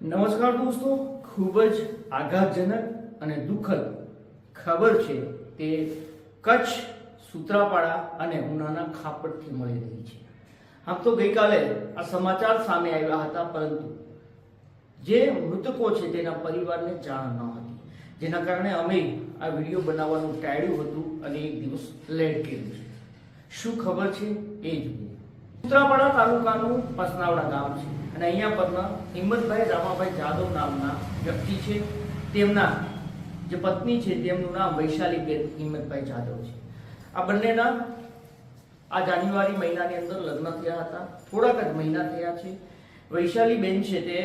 નમસ્કાર દોસ્તો, ખૂબ જ આઘાતજનક અને દુઃખદ ખબર છે તે કચ્છ સૂત્રાપાડા અને ઉનાના ખાપડથી મળી રહી છે. આમ તો ગઈકાલે આ સમાચાર સામે આવ્યા હતા, પરંતુ જે મૃતકો છે તેના પરિવારને જાણ ન હતી, જેના કારણે અમે આ વિડીયો બનાવવાનું ટાળ્યું હતું અને એક દિવસ લેટ કર્યું છે. શું ખબર છે એ જોઈએ. સૂત્રાપાડા તાલુકાનું પસનાવડા ગામ છે અને અહીંયા પરના હિંમતભાઈ રામાભાઈ જાદવ નામના વ્યક્તિ છે. તેમના જે પત્ની છે તેમનું નામ વૈશાલીબેન હિંમતભાઈ જાદવ છે. આ બંનેના આ જાન્યુઆરી મહિનાની અંદર લગ્ન થયા હતા. થોડાક જ મહિના થયા છે. વૈશાલીબેન છે તે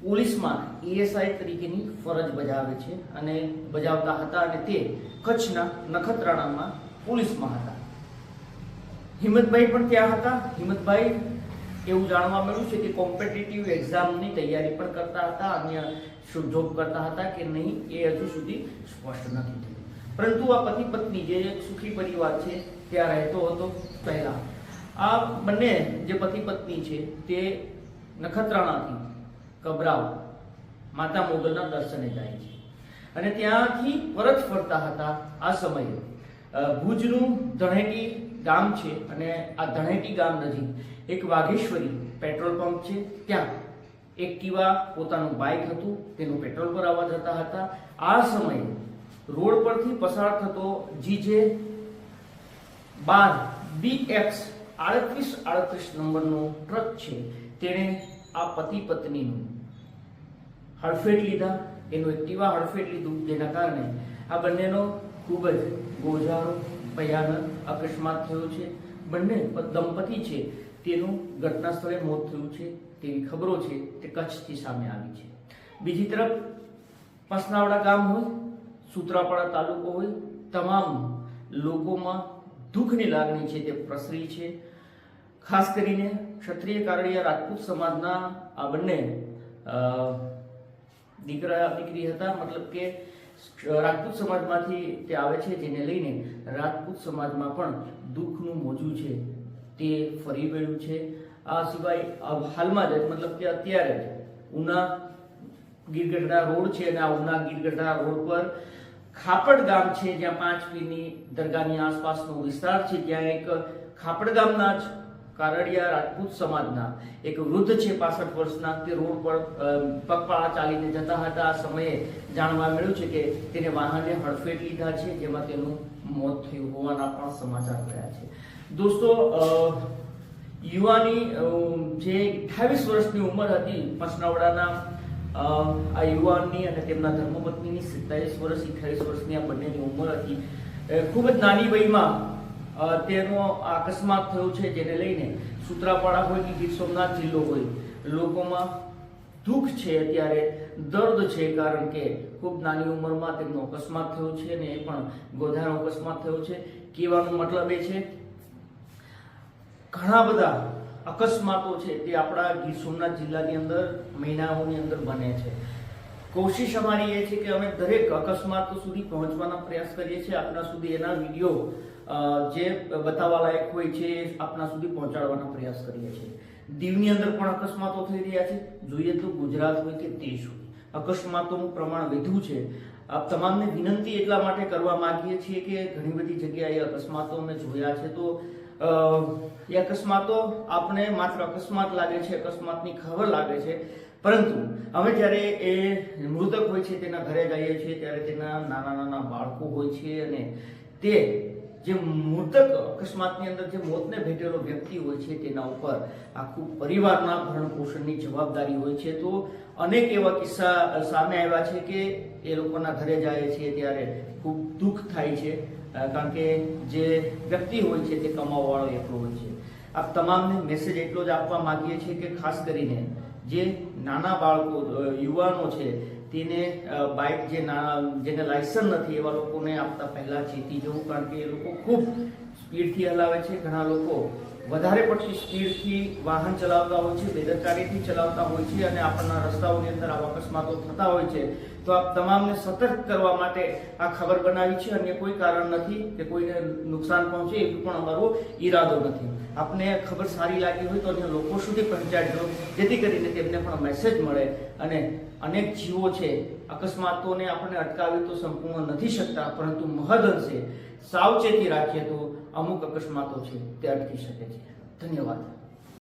પોલીસમાં એએસઆઈ તરીકેની ફરજ બજાવે છે અને બજાવતા હતા અને તે કચ્છના નખત્રાણામાં પોલીસમાં હતા. હિંમતભાઈ પણ ત્યાં હતા. હિંમતભાઈ એવું જાણવા મળ્યું છે કે કોમ્પિટિટિવ એક્ઝામની તૈયારી પણ કરતા હતા, અન્ય જોબ કરતા હતા કે નહીં એ હજુ સુધી સ્પષ્ટ નથી થયું. પરંતુ આ પતિ પત્ની જે સુખી પરિવાર છે ત્યાં રહેતો હતો. પહેલા આ બંને જે પતિ પત્ની છે તે નખત્રાણાથી કબરાવ માતા મોગલના દર્શને જાય છે અને ત્યાંથી પરત ફરતા હતા. આ સમયે ભુજનું ધણેટી ગામ છે અને આ ધણેટી ગામ નજીક એક વાઘેશ્વરી પેટ્રોલ પંપ છે. ત્યાં એક્ટિવા પોતાનું બાઇક હતું, તેનું પેટ્રોલ ભરાવવા જતા હતા. આ સમયે રોડ પરથી પસાર થતો જીજે 12 BX 3838 નંબરનો ટ્રક છે તેણે આ પતિ પત્નીનું હડફેટ લીધા, એનું એક્ટિવા હડફેટ લીધું, જેના કારણે આ બંનેનો ખૂબ જ ગોઝારો ભયાનક અકસ્માત થયો છે. બંને દંપતી છે તેનું ઘટના સ્થળે મોત થયું છે તેવી ખબરો છે તે કચ્છથી સામે આવી છે. બીજી તરફ પસનાવડા ગામ હોય, સૂત્રાપાડા તાલુકો હોય, તમામ લોકોમાં દુઃખની લાગણી છે તે પ્રસરી છે. ખાસ કરીને ક્ષત્રિય કારડિયા રાજપૂત સમાજના આ બંને દીકરા દીકરી હતા, મતલબ કે રાજપૂત સમાજમાંથી તે આવે છે, જેને લઈને રાજપૂત સમાજમાં પણ દુઃખનું મોજું છે તે ફરી વળ્યું છે. આ સિવાય હાલમાં જ મતલબ કે અત્યારે જ ઉના ગીરગઢડા રોડ છે અને આ ઉના ગીરગઢડા રોડ પર ખાપડ ગામ છે, જ્યાં 5 પીરની દરગાહની આસપાસનો વિસ્તાર છે, ત્યાં એક ખાપડ ગામના જ કારડિયા રાજપૂત સમાજના એક વૃદ્ધ છે 65 વર્ષના, તે રોડ પર પગપાળા ચાલીને જતા હતા. આ સમયે જાણવા મળ્યું છે કે તેને વાહને હડફેટ લીધા છે, જેમાં તેનું મોત થયું હોવાના પણ સમાચાર રહ્યા છે. દોસ્તો, યુવાની જે 28 વર્ષની ઉંમર હતી પસનાવડાના આ યુવાનની અને તેમના ધર્મપત્નીની 27 વર્ષ 28 વર્ષની આ બંનેની ઉંમર હતી. ખૂબ જ નાની વયમાં તેનો અકસ્માત થયો છે, જેને લઈને સૂત્રાપાડા હોય કે ગીર સોમનાથ જિલ્લો હોય, લોકોમાં દુઃખ છે, અત્યારે દર્દ છે, કારણ કે ખૂબ નાની ઉંમરમાં તેમનો અકસ્માત થયો છે અને એ પણ ગોધાનો અકસ્માત થયો છે. કહેવાનો મતલબ એ છે ઘણા બધા અકસ્માતો છે તે આપણા ગીર સોમનાથ જિલ્લાની અંદર મહિનાઓની અંદર બને છે. કોશિશ અમારી એ છે કે અમે દરેક અકસ્માતો સુધી પહોંચવાના પ્રયાસ કરીએ છીએ. આપના સુધી એના વિડીયો જે બતાવવા લાયક હોય છે આપના સુધી પહોંચાડવાનો પ્રયાસ કરીએ છીએ. દીવની અંદર પણ અકસ્માતો થઈ રહ્યા છે. જોઈએ તો ગુજરાત હોય કે દેશ હોય, અકસ્માતોનું પ્રમાણ વધ્યું છે. આપ તમામને વિનંતી એટલા માટે કરવા માંગીએ છીએ કે ઘણી બધી જગ્યાએ અકસ્માતો અમે જોયા છે, તો એ અકસ્માતો આપને માત્ર અકસ્માત લાગે છે, અકસ્માતની ખબર લાગે છે, પરંતુ અમે જ્યારે એ મૃતક હોય છે તેના ઘરે જઈએ છીએ ત્યારે તેના નાના નાના બાળકો હોય છે અને તે જે મૃતક અકસ્માતની અંદર જે મોતને ભેટેલો વ્યક્તિ હોય છે તેના ઉપર આખું પરિવારના ભરણ પોષણની જવાબદારી હોય છે. તો અનેક એવા કિસ્સા સામે આવ્યા છે કે એ લોકોના ઘરે જાય છે ત્યારે ખૂબ દુઃખ થાય છે, કારણ કે જે વ્યક્તિ હોય છે તે કમાવાવાળો એકલો હોય છે. આપ તમામને મેસેજ એટલો જ આપવા માંગીએ છીએ કે ખાસ કરીને જે નાના બાળકો યુવાનો છે તેને બાઇક જેને લાયસન્સ નથી એવા લોકોને આપતા પહેલા ચેતી જવું, કારણ કે એ લોકો ખૂબ સ્પીડથી હલાવે છે. ઘણા લોકો વધારે પડતી સ્પીડથી વાહન ચલાવતા હોય છે, બેદરકારીથી ચલાવતા હોય છે અને આપણના રસ્તાઓની અંદર આવા અકસ્માતો થતા હોય છે, તો આપ તમામને સતર્ક કરવા માટે આ ખબર બનાવી છે. અન્ય કોઈ કારણ નથી કે કોઈને નુકસાન પહોંચે એ પણ અમારો ઈરાદો નથી. આપને ખબર સારી લાગી હોય તો અન્ય લોકો સુધી પહોંચાડજો, જેથી કરીને તેમને પણ મેસેજ મળે. અને અનેક જીવો છે, અકસ્માતોને આપણે અટકાવી તો સંપૂર્ણ નથી શકતા, પરંતુ મહદઅંશે સાવચેતી રાખીએ તો અમુક અકસ્માતો છે તે અટકી શકે છે. ધન્યવાદ.